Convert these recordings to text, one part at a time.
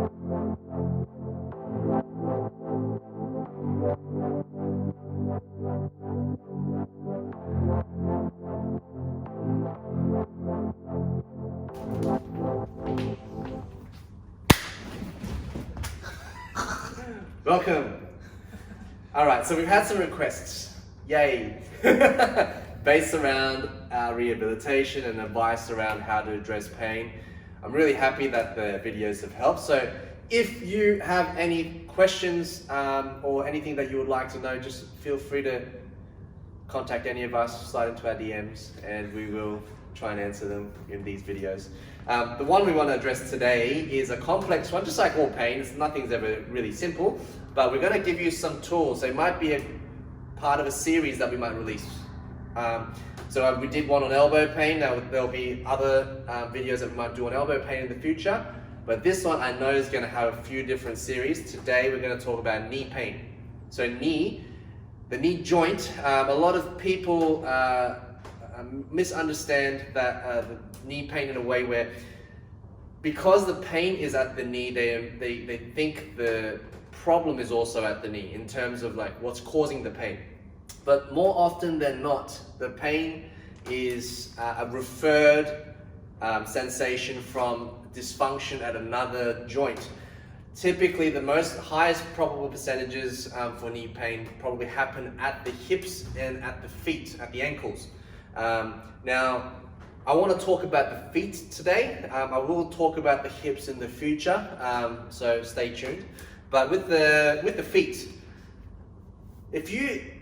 Welcome. All right, so we've had some requests. Yay. Based around our rehabilitation and advice around how to address pain. I'm really happy that the videos have helped. So if you have any questions or anything that you would like to know, just feel free to contact any of us, slide into our DMs, and we will try and answer them in these videos. The one we want to address today is a complex one, just like all pain. Nothing's ever really simple, but we're going to give you some tools. They might be a part of a series that we might release. So we did one on elbow pain. Now there'll be other videos that we might do on elbow pain in the future, but this one I know is going to have a few different series. Today we're going to talk about knee pain. So the knee joint, a lot of people misunderstand that the knee pain in a way where, because the pain is at the knee, they think the problem is also at the knee in terms of like what's causing the pain. But more often than not, the pain is a referred sensation from dysfunction at another joint. Typically, the highest probable percentages for knee pain probably happen at the hips and at the feet, at the ankles. Now, I want to talk about the feet today. I will talk about the hips in the future, so stay tuned. But with the feet, if you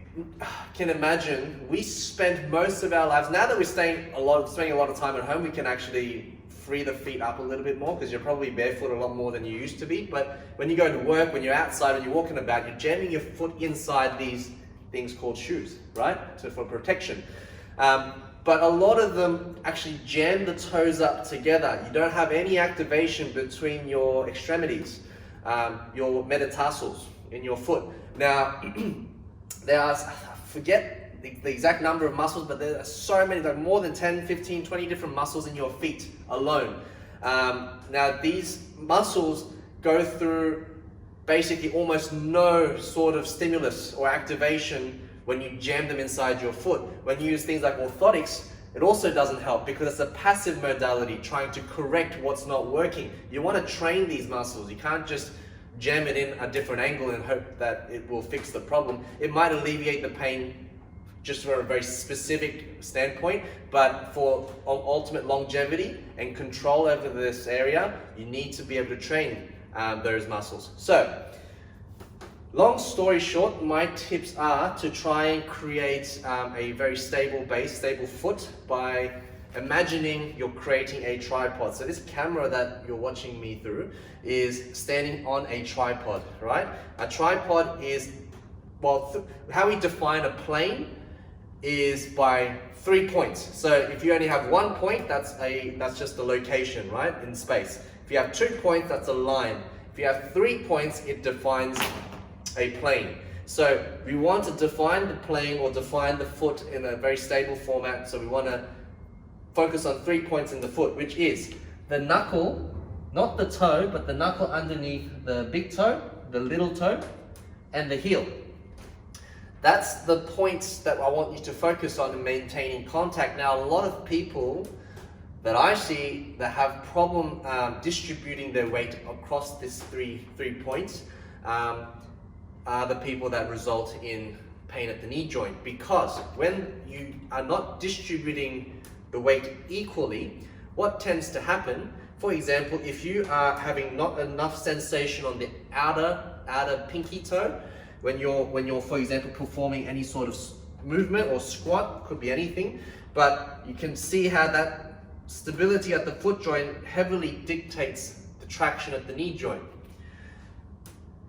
can imagine, we spend most of our lives, now that we're spending a lot of time at home, we can actually free the feet up a little bit more because you're probably barefoot a lot more than you used to be. But when you go to work, when you're outside and you're walking about, you're jamming your foot inside these things called shoes, right? So for protection. But a lot of them actually jam the toes up together. You don't have any activation between your extremities, your metatarsals in your foot. Now, there are, I forget the exact number of muscles, but there are so many, like more than 10, 15, 20 different muscles in your feet alone. Now, these muscles go through basically almost no sort of stimulus or activation when you jam them inside your foot. When you use things like orthotics, it also doesn't help because it's a passive modality trying to correct what's not working. You want to train these muscles. You can't just jam it in a different angle and hope that it will fix the problem. It might alleviate the pain just from a very specific standpoint, but for ultimate longevity and control over this area, you need to be able to train those muscles. So, long story short, my tips are to try and create a very stable base, stable foot by imagining you're creating a tripod. So this camera that you're watching me through is standing on a tripod, right? A tripod is, well, how we define a plane is by 3 points. So if you only have 1 point, that's just the location, right, in space. If you have 2 points, that's a line. If you have 3 points, it defines a plane. So we want to define the plane or define the foot in a very stable format. So we want to focus on 3 points in the foot, which is the knuckle, not the toe, but the knuckle underneath the big toe, the little toe, and the heel. That's the points that I want you to focus on in maintaining contact. Now, a lot of people that I see that have problem distributing their weight across these three points are the people that result in pain at the knee joint, because when you are not distributing the weight equally, what tends to happen, for example, if you are having not enough sensation on the outer pinky toe, when you're for example performing any sort of movement or squat, could be anything, but you can see how that stability at the foot joint heavily dictates the traction at the knee joint.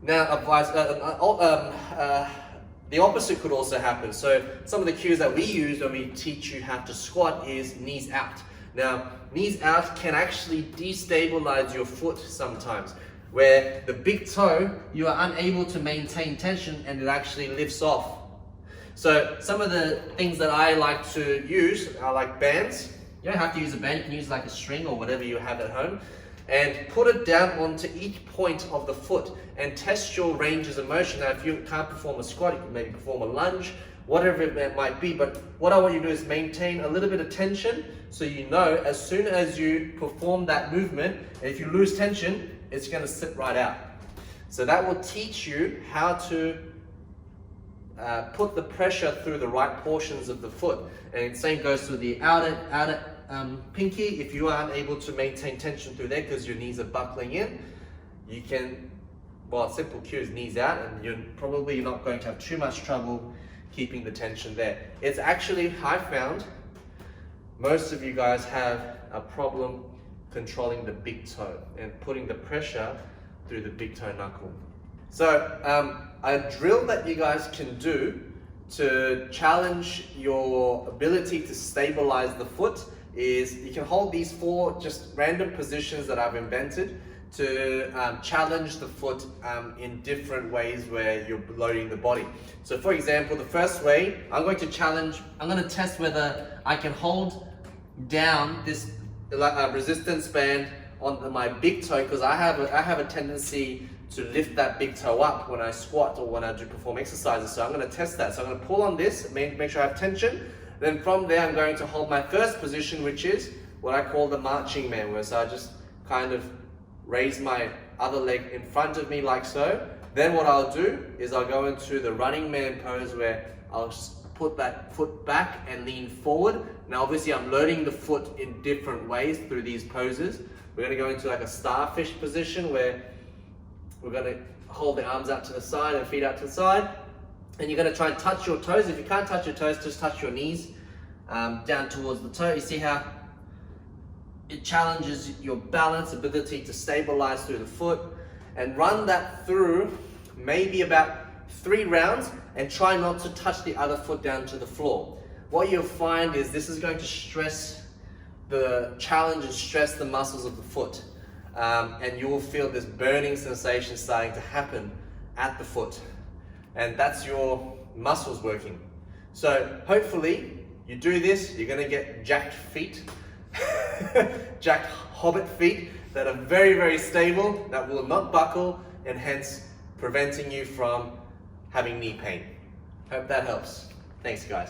Now, the opposite could also happen. So some of the cues that we use when we teach you how to squat is knees out. Now, knees out can actually destabilize your foot sometimes, where the big toe, you are unable to maintain tension and it actually lifts off. So some of the things that I like to use are like bands. You don't have to use a band, you can use like a string or whatever you have at home. and put it down onto each point of the foot and test your ranges of motion. Now, if you can't perform a squat, you can maybe perform a lunge, whatever it might be. But what I want you to do is maintain a little bit of tension, so you know as soon as you perform that movement, if you lose tension, it's going to slip right out. So that will teach you how to put the pressure through the right portions of the foot. And the same goes to the outer pinky. If you aren't able to maintain tension through there because your knees are buckling in, you can, well, simple cue is knees out, and you're probably not going to have too much trouble keeping the tension there. It's actually, I found, most of you guys have a problem controlling the big toe and putting the pressure through the big toe knuckle. So a drill that you guys can do to challenge your ability to stabilize the foot is you can hold these 4 just random positions that I've invented to challenge the foot in different ways where you're loading the body. So for example, the first way, I'm going to test whether I can hold down this resistance band on my big toe, because I have a tendency to lift that big toe up when I squat or when I do perform exercises. So I'm going to test that. So I'm going to pull on this, make sure I have tension. Then from there, I'm going to hold my first position, which is what I call the marching man, where so I just kind of raise my other leg in front of me like so. Then what I'll do is I'll go into the running man pose, where I'll just put that foot back and lean forward. Now obviously I'm loading the foot in different ways through these poses. We're going to go into like a starfish position, where we're going to hold the arms out to the side and feet out to the side. And you're going to try and touch your toes. If you can't touch your toes, just touch your knees down towards the toe. You see how it challenges your balance, ability to stabilize through the foot, and run that through maybe about 3 rounds, and try not to touch the other foot down to the floor. What you'll find is this is going to stress the challenge and stress the muscles of the foot, and you will feel this burning sensation starting to happen at the foot, and that's your muscles working. So hopefully you do this, you're going to get jacked feet, jacked hobbit feet that are very, very stable, that will not buckle, and hence preventing you from having knee pain. Hope that helps. Thanks guys.